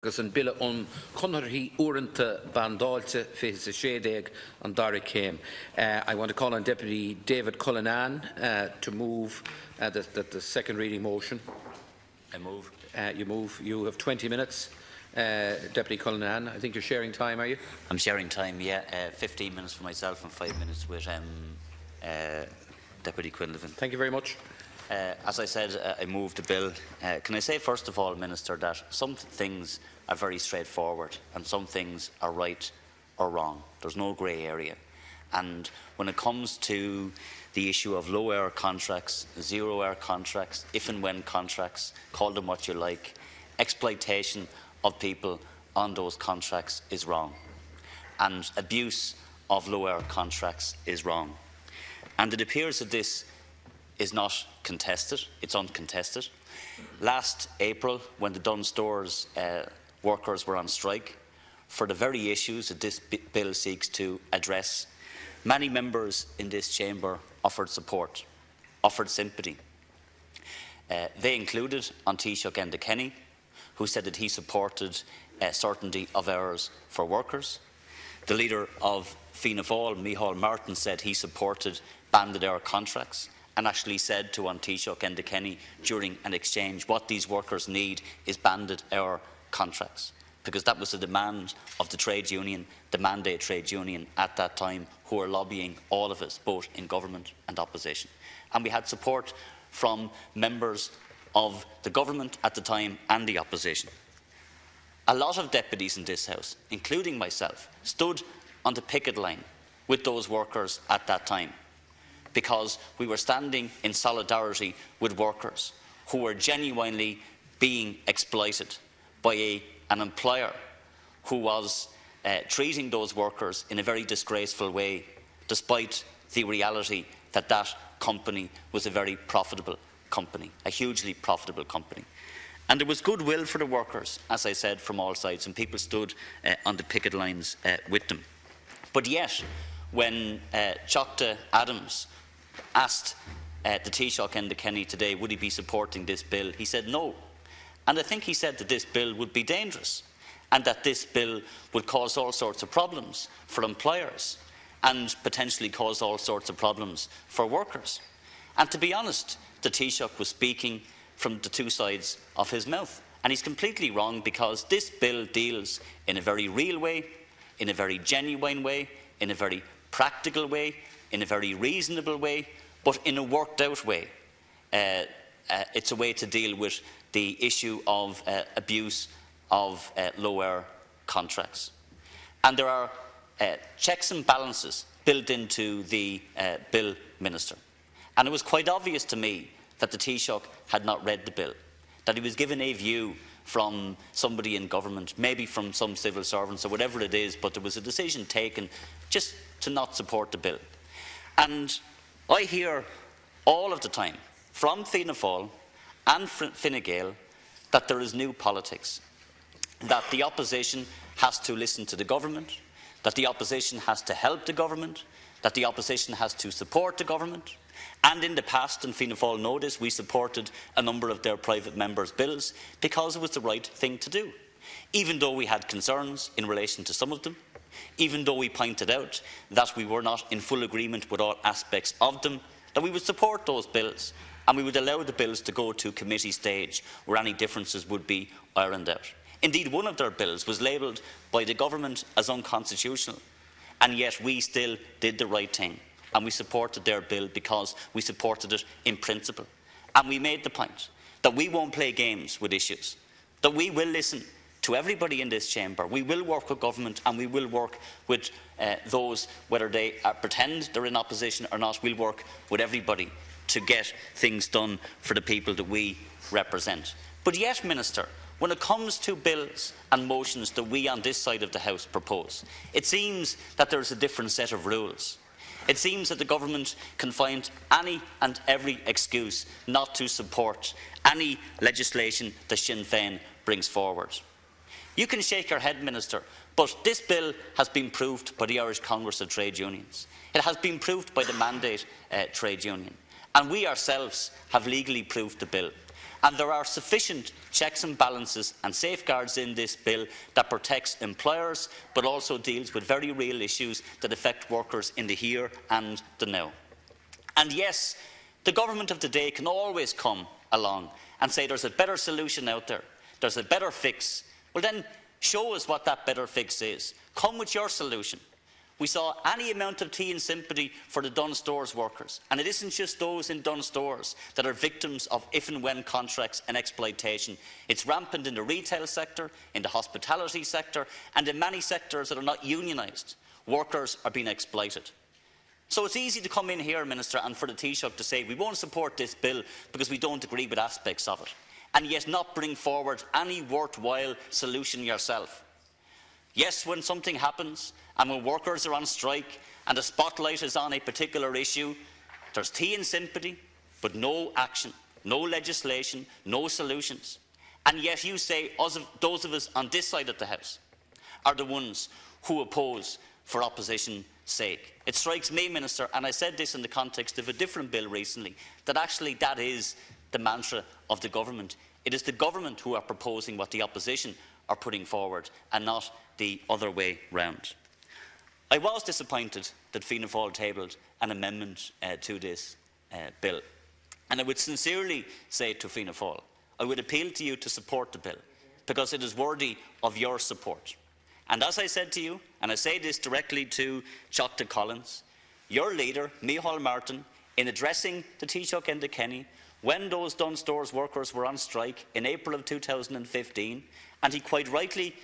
agus an bille on conharthaí uaireanta bandáilte fé sa séideag an dara céim. I want to call on Deputy David Cullinane to move the second reading motion. I move. You move. You have 20 minutes. Deputy Cullinane, I think you're sharing time, are you? I'm sharing time, yeah. 15 minutes for myself and 5 minutes with Deputy Quinlivan. Thank you very much. As I said, I moved the bill. Can I say, first of all, Minister, that some things are very straightforward and some things are right or wrong. There's no grey area. And when it comes to the issue of low-hour contracts, zero-hour contracts, if and when contracts, call them what you like, exploitation of people on those contracts is wrong. And abuse of low-hour contracts is wrong. And it appears that this is not contested, it's uncontested. Last April, when the Dunnes Stores workers were on strike, for the very issues that this bill seeks to address, many members in this chamber offered support, offered sympathy. They included Taoiseach Enda Kenny, who said that he supported certainty of hours for workers. The leader of Fianna Fáil, Micheál Martin, said he supported banded hour contracts and actually said to Taoiseach Enda Kenny during an exchange, what these workers need is banded hour contracts, because that was the demand of the trade union, the Mandate trade union at that time, who were lobbying all of us, both in government and opposition. And we had support from members of the government at the time and the opposition. A lot of deputies in this House, including myself, stood on the picket line with those workers at that time, because we were standing in solidarity with workers who were genuinely being exploited by an employer who was treating those workers in a very disgraceful way, despite the reality that that company was a very profitable company, a hugely profitable company. And there was goodwill for the workers, as I said, from all sides, and people stood on the picket lines with them. But yet, when Chocta Adams asked the Taoiseach Enda Kenny today, would he be supporting this bill, he said no. And I think he said that this bill would be dangerous and that this bill would cause all sorts of problems for employers and potentially cause all sorts of problems for workers. And to be honest, the Taoiseach was speaking from the two sides of his mouth. And he's completely wrong, because this bill deals in a very real way, in a very genuine way, in a very practical way, in a very reasonable way, but in a worked-out way. It's a way to deal with the issue of abuse of low-hour contracts. And there are checks and balances built into the bill, Minister. And it was quite obvious to me that the Taoiseach had not read the bill, that he was given a view from somebody in government, maybe from some civil servants or whatever it is, but there was a decision taken just to not support the bill. And I hear all of the time from Fianna Fáil and Fine Gael that there is new politics, that the opposition has to listen to the government, that the opposition has to help the government, that the opposition has to support the government. And in the past, and Fianna Fáil know this, we supported a number of their private members' bills because it was the right thing to do, even though we had concerns in relation to some of them, even though we pointed out that we were not in full agreement with all aspects of them, that we would support those bills and we would allow the bills to go to committee stage where any differences would be ironed out. Indeed, one of their bills was labelled by the government as unconstitutional, and yet we still did the right thing. And we supported their bill because we supported it in principle. And we made the point that we won't play games with issues, that we will listen to everybody in this chamber. We will work with government and we will work with those, whether they pretend they're in opposition or not. We'll work with everybody to get things done for the people that we represent. But yet, Minister, when it comes to bills and motions that we on this side of the House propose, it seems that there is a different set of rules. It seems that the government can find any and every excuse not to support any legislation that Sinn Fein brings forward. You can shake your head, Minister, but this bill has been proved by the Irish Congress of Trade Unions. It has been proved by the Mandate trade union. And we ourselves have legally proved the bill. And there are sufficient checks and balances and safeguards in this bill that protects employers, but also deals with very real issues that affect workers in the here and the now. And yes, the government of today can always come along and say there's a better solution out there, there's a better fix. Well then, show us what that better fix is. Come with your solution. We saw any amount of tea and sympathy for the Dunnes Stores workers. And it isn't just those in Dunnes Stores that are victims of if and when contracts and exploitation. It's rampant in the retail sector, in the hospitality sector, and in many sectors that are not unionised. Workers are being exploited. So it's easy to come in here, Minister, and for the Taoiseach to say we won't support this bill because we don't agree with aspects of it, and yet not bring forward any worthwhile solution yourself. Yes, when something happens and when workers are on strike and the spotlight is on a particular issue, there's tea and sympathy, but no action, no legislation, no solutions. And yet you say those of us on this side of the House are the ones who oppose for opposition's sake. It strikes me, Minister, and I said this in the context of a different bill recently, that actually that is the mantra of the government. It is the government who are proposing what the opposition are putting forward, and not the other way round. I was disappointed that Fianna Fáil tabled an amendment to this bill, and I would sincerely say to Fianna Fáil, I would appeal to you to support the bill, because it is worthy of your support. And as I said to you, and I say this directly to Chocta Collins, your leader, Micheál Martin, in addressing the Taoiseach and the Kenny, when those Dunnes Stores workers were on strike in April of 2015, and he quite rightly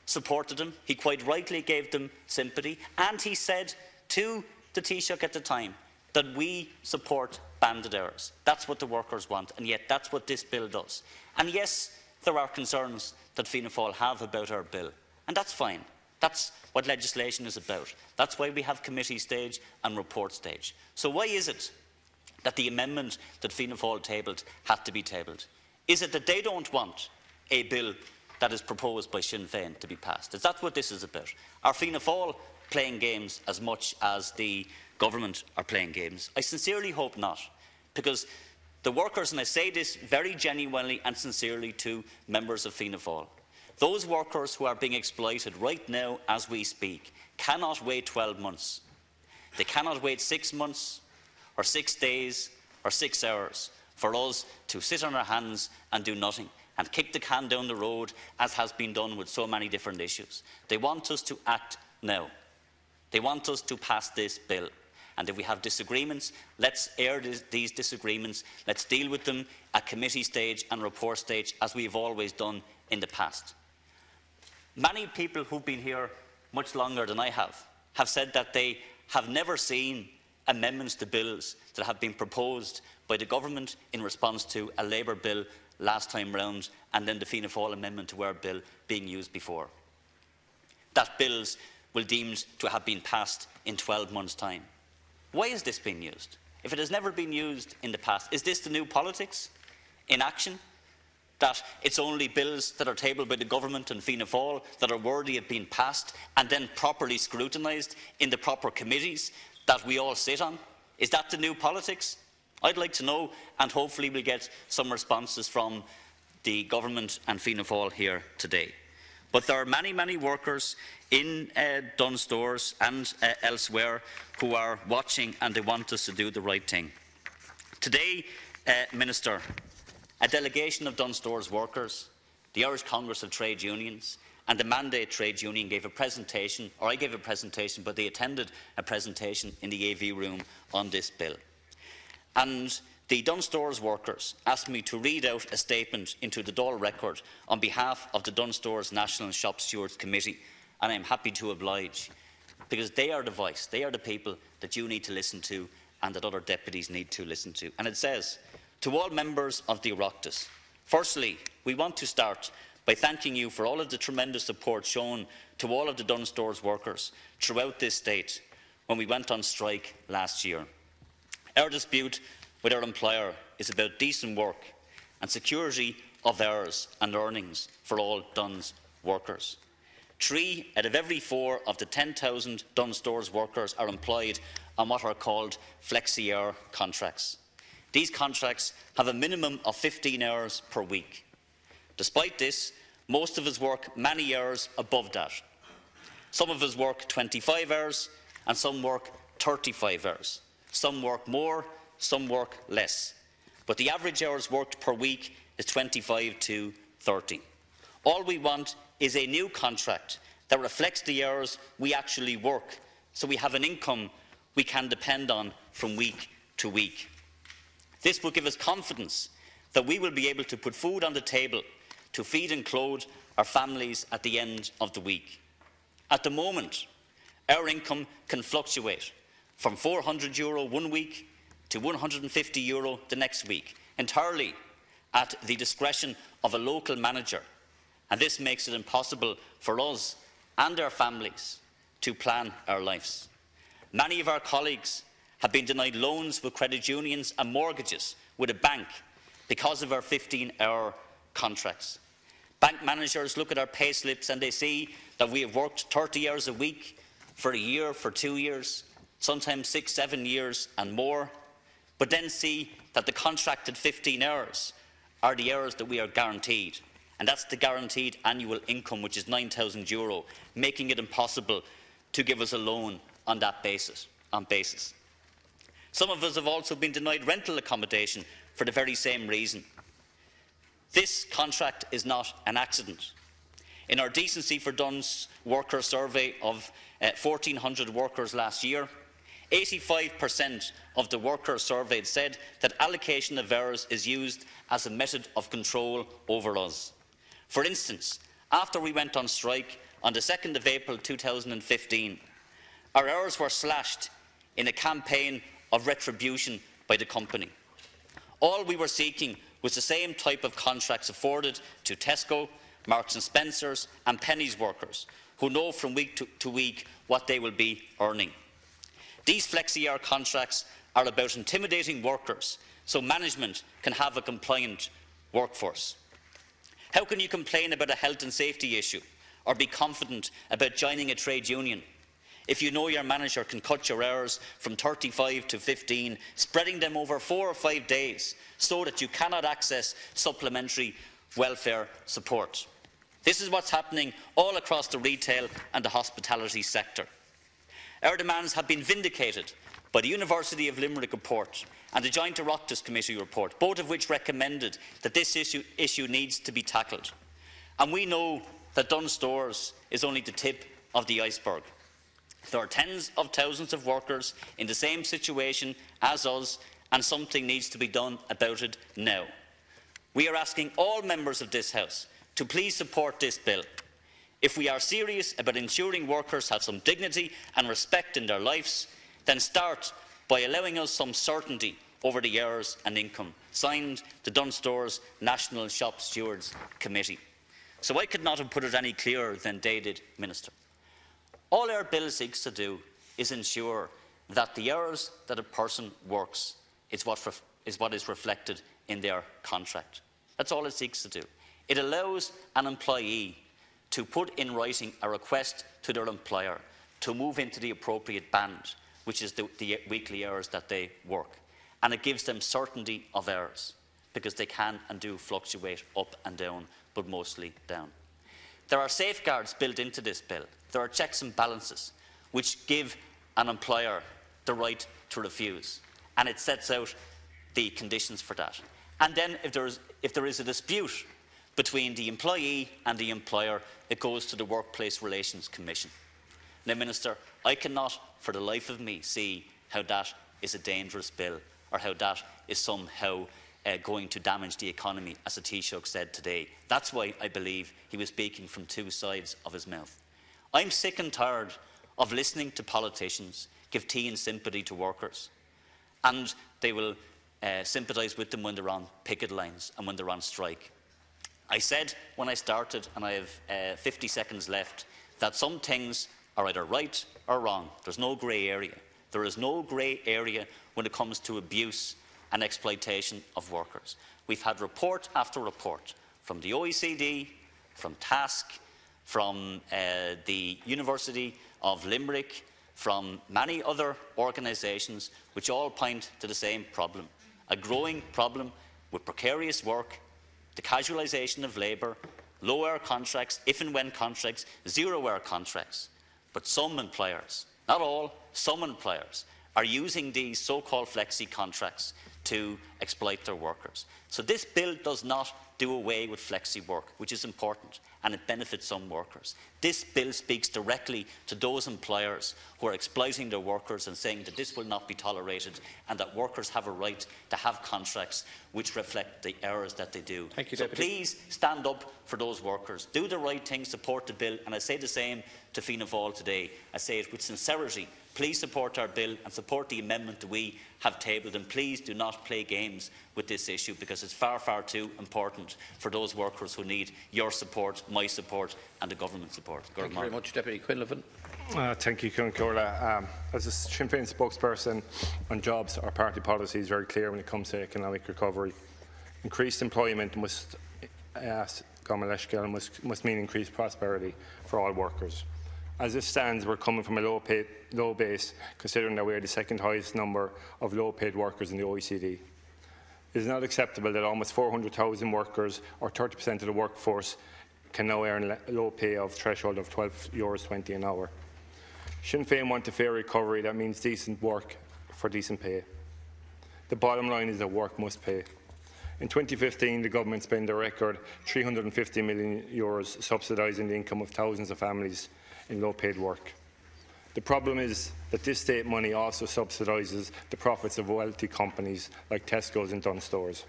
supported them, he quite rightly gave them sympathy, and he said to the Taoiseach at the time that we support banded hours. That's what the workers want, and yet that's what this bill does. And yes, there are concerns that Fianna Fáil have about our bill, and that's fine. That's what legislation is about. That's why we have committee stage and report stage. So why is it that the amendment that Fianna Fáil tabled had to be tabled? Is it that they don't want a bill that is proposed by Sinn Fein to be passed? Is that what this is about? Are Fianna Fáil playing games as much as the government are playing games? I sincerely hope not, because the workers, and I say this very genuinely and sincerely to members of Fianna Fáil, those workers who are being exploited right now as we speak cannot wait 12 months. They cannot wait 6 months or 6 days or 6 hours for us to sit on our hands and do nothing and kick the can down the road, as has been done with so many different issues. They want us to act now. They want us to pass this bill. And if we have disagreements, let's air these disagreements. Let's deal with them at committee stage and report stage, as we've always done in the past. Many people who've been here much longer than I have said that they have never seen amendments to bills that have been proposed by the government in response to a Labour bill last time round, and then the Fianna Fáil amendment to our bill being used before. That bills will deemed to have been passed in 12 months' time. Why is this being used? If it has never been used in the past, is this the new politics in action? That it's only bills that are tabled by the government and Fianna Fáil that are worthy of being passed and then properly scrutinised in the proper committees that we all sit on? Is that the new politics? I'd like to know, and hopefully we'll get some responses from the government and Fianna Fáil here today. But there are many, many workers in Dunnes Stores and elsewhere who are watching, and they want us to do the right thing. Today, Minister, a delegation of Dunnes Stores workers, the Irish Congress of Trade Unions and the Mandate Trade Union gave a presentation, or I gave a presentation, but they attended a presentation in the AV room on this bill. And the Dunnes Stores workers asked me to read out a statement into the Dáil record on behalf of the Dunnes Stores National Shop Stewards Committee, and I am happy to oblige, because they are the voice, they are the people that you need to listen to and that other deputies need to listen to. And it says, to all members of the Oireachtas, firstly, we want to start by thanking you for all of the tremendous support shown to all of the Dunnes Stores workers throughout this state when we went on strike last year. Our dispute with our employer is about decent work and security of hours and earnings for all Dunnes workers. 3 out of every 4 of the 10,000 Dunnes Stores workers are employed on what are called flexi-hour contracts. These contracts have a minimum of 15 hours per week. Despite this, most of us work many hours above that. Some of us work 25 hours and some work 35 hours. Some work more, some work less. But the average hours worked per week is 25 to 30. All we want is a new contract that reflects the hours we actually work, so we have an income we can depend on from week to week. This will give us confidence that we will be able to put food on the table to feed and clothe our families at the end of the week. At the moment, our income can fluctuate from €400 one week to €150 the next week, entirely at the discretion of a local manager, and this makes it impossible for us and our families to plan our lives. Many of our colleagues have been denied loans with credit unions and mortgages with a bank because of our 15-hour contracts. Bank managers look at our pay slips and they see that we have worked 30 hours a week for a year, for 2 years, sometimes 6, 7 years and more, but then see that the contracted 15 hours are the hours that we are guaranteed. And that's the guaranteed annual income, which is €9,000, making it impossible to give us a loan on that basis. Some of us have also been denied rental accommodation for the very same reason. This contract is not an accident. In our Decency for Duns worker survey of 1,400 workers last year, 85% of the workers surveyed said that allocation of hours is used as a method of control over us. For instance, after we went on strike on the 2nd of April 2015, our hours were slashed in a campaign of retribution by the company. All we were seeking was the same type of contracts afforded to Tesco, Marks and Spencer's and Penneys workers, who know from week to week what they will be earning. These flexi-hour contracts are about intimidating workers so management can have a compliant workforce. How can you complain about a health and safety issue or be confident about joining a trade union if you know your manager can cut your hours from 35 to 15, spreading them over 4 or 5 days so that you cannot access supplementary welfare support? This is what's happening all across the retail and the hospitality sector. Our demands have been vindicated by the University of Limerick report and the Joint Oireachtas Committee report, both of which recommended that this issue needs to be tackled. And we know that Dunnes Stores is only the tip of the iceberg. There are tens of thousands of workers in the same situation as us, and something needs to be done about it now. We are asking all members of this House to please support this bill. If we are serious about ensuring workers have some dignity and respect in their lives, then start by allowing us some certainty over the hours and income. Signed, the Dunnes Stores National Shop Stewards Committee. So I could not have put it any clearer than they did, Minister. All our bill seeks to do is ensure that the hours that a person works is what is reflected in their contract. That's all it seeks to do. It allows an employee to put in writing a request to their employer to move into the appropriate band, which is the weekly hours that they work. And it gives them certainty of hours, because they can and do fluctuate up and down, but mostly down. There are safeguards built into this bill. There are checks and balances which give an employer the right to refuse, and it sets out the conditions for that. And then if there is a dispute between the employee and the employer, it goes to the Workplace Relations Commission. Now, Minister, I cannot for the life of me see how that is a dangerous bill, or how that is somehow going to damage the economy, as the Taoiseach said today. That's why I believe he was speaking from two sides of his mouth. I'm sick and tired of listening to politicians give tea and sympathy to workers, and they will sympathise with them when they're on picket lines and when they're on strike. I said when I started, and I have 50 seconds left, that some things are either right or wrong. There's no grey area. There is no grey area when it comes to abuse and exploitation of workers. We've had report after report from the OECD, from TASC, from the University of Limerick, from many other organisations, which all point to the same problem. a growing problem with precarious work, the casualisation of labour, low-hour contracts, if and when contracts, zero-hour contracts. But some employers, not all, some employers, are using these so-called flexi contracts to exploit their workers. So this bill does not do away with flexi work, which is important, and it benefits some workers. This bill speaks directly to those employers who are exploiting their workers and saying that this will not be tolerated and that workers have a right to have contracts which reflect the errors that they do. Thank you, so Deputy. please stand up for those workers. Do the right thing, support the bill, and I say the same to Fianna Fáil today. I say it with sincerity. Please support our bill and support the amendment that we have tabled, and please do not play games with this issue, because it's far, far too important for those workers who need your support, my support and the government support. Thank you very much, Deputy Quinlivan. Thank you, Ciarán Comhairle. As a Sinn Féin spokesperson on jobs, our party policy is very clear when it comes to economic recovery. Increased employment must mean increased prosperity for all workers. As it stands, we're coming from a low base, considering that we are the second highest number of low-paid workers in the OECD. It is not acceptable that almost 400,000 workers, or 30% of the workforce, can now earn a low pay of threshold of €12.20 an hour. Sinn Féin want a fair recovery that means decent work for decent pay. The bottom line is that work must pay. In 2015, the government spent a record €350 million subsidising the income of thousands of families in low-paid work. The problem is that this state money also subsidises the profits of wealthy companies like Tesco's and Dunnes Stores.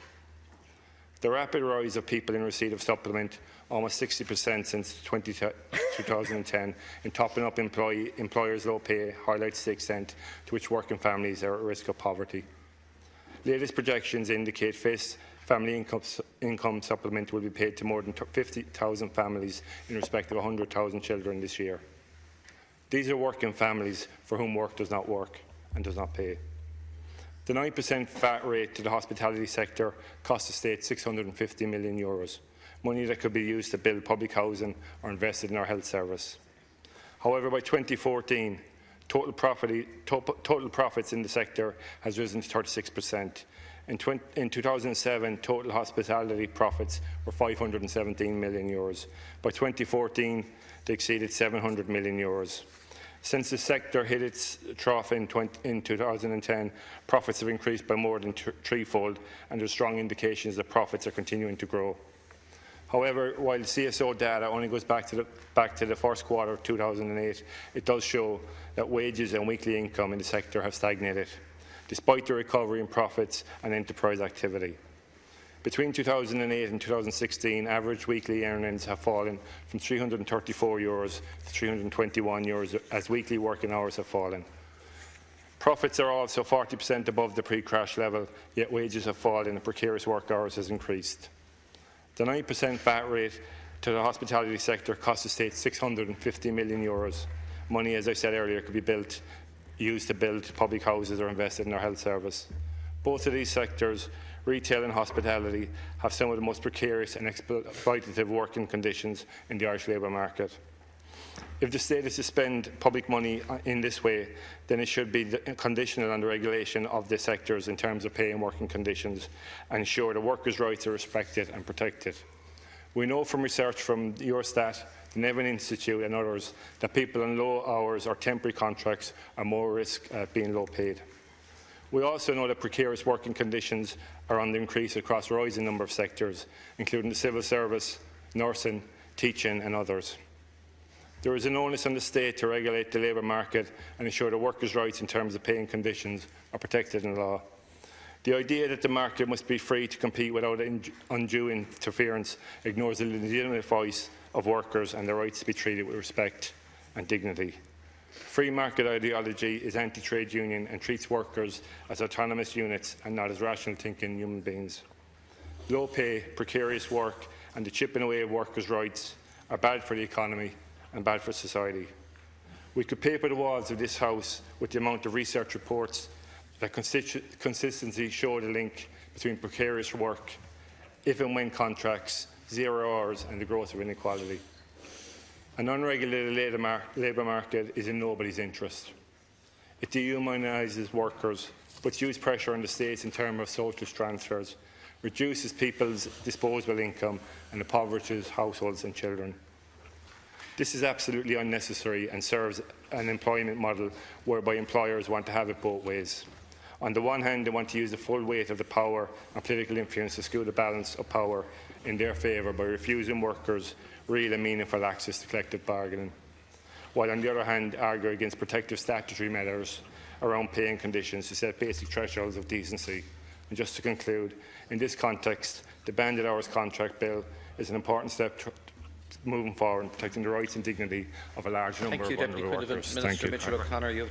The rapid rise of people in receipt of supplement, almost 60% since 2010, in topping up employers' low pay, highlights the extent to which working families are at risk of poverty. Latest projections indicate FIS family income supplement will be paid to more than 50,000 families in respect of 100,000 children this year. These are working families for whom work does not work and does not pay. The 9% VAT rate to the hospitality sector cost the state €650 million, money that could be used to build public housing or invested in our health service. However, by 2014, total profits in the sector has risen to 36%. In 2007, total hospitality profits were €517 million. By 2014, they exceeded €700 million. Since the sector hit its trough in 2010, profits have increased by more than threefold, and there are strong indications that profits are continuing to grow. However, while CSO data only goes back to the first quarter of 2008, it does show that wages and weekly income in the sector have stagnated, despite the recovery in profits and enterprise activity. Between 2008 and 2016, average weekly earnings have fallen from €334 to €321 as weekly working hours have fallen. Profits are also 40% above the pre-crash level, yet wages have fallen and precarious work hours has increased. The 9% VAT rate to the hospitality sector cost the state €650 million. Money, as I said earlier, could be used to build public houses or invested in our health service. Both of these sectors, retail and hospitality, have some of the most precarious and exploitative working conditions in the Irish labour market. If the state is to spend public money in this way, then it should be conditional on the regulation of the sectors in terms of pay and working conditions, and ensure that workers' rights are respected and protected. We know from research from Eurostat, the Nevin Institute and others that people on low hours or temporary contracts are more at risk at being low paid. We also know that precarious working conditions are on the increase across a rising number of sectors, including the civil service, nursing, teaching and others. There is an onus on the state to regulate the labour market and ensure that workers' rights in terms of pay and conditions are protected in law. The idea that the market must be free to compete without undue interference ignores the legitimate voice of workers and their rights to be treated with respect and dignity. Free market ideology is anti-trade union and treats workers as autonomous units and not as rational thinking human beings. Low pay, precarious work and the chipping away of workers' rights are bad for the economy and bad for society. We could paper the walls of this House with the amount of research reports that consistently show the link between precarious work, if and when contracts, 0 hours and the growth of inequality. An unregulated labour market is in nobody's interest. It dehumanises workers, puts huge pressure on the states in terms of social transfers, reduces people's disposable income and impoverishes households and children. This is absolutely unnecessary and serves an employment model whereby employers want to have it both ways. On the one hand, they want to use the full weight of the power and political influence to skew the balance of power in their favour by refusing workers real and meaningful access to collective bargaining, while on the other hand argue against protective statutory measures around pay and conditions to set basic thresholds of decency. And just to conclude, in this context, the Banded Hours Contract Bill is an important step moving forward and protecting the rights and dignity of a large number of vulnerable workers. Minister Mitchell O'Connor, you have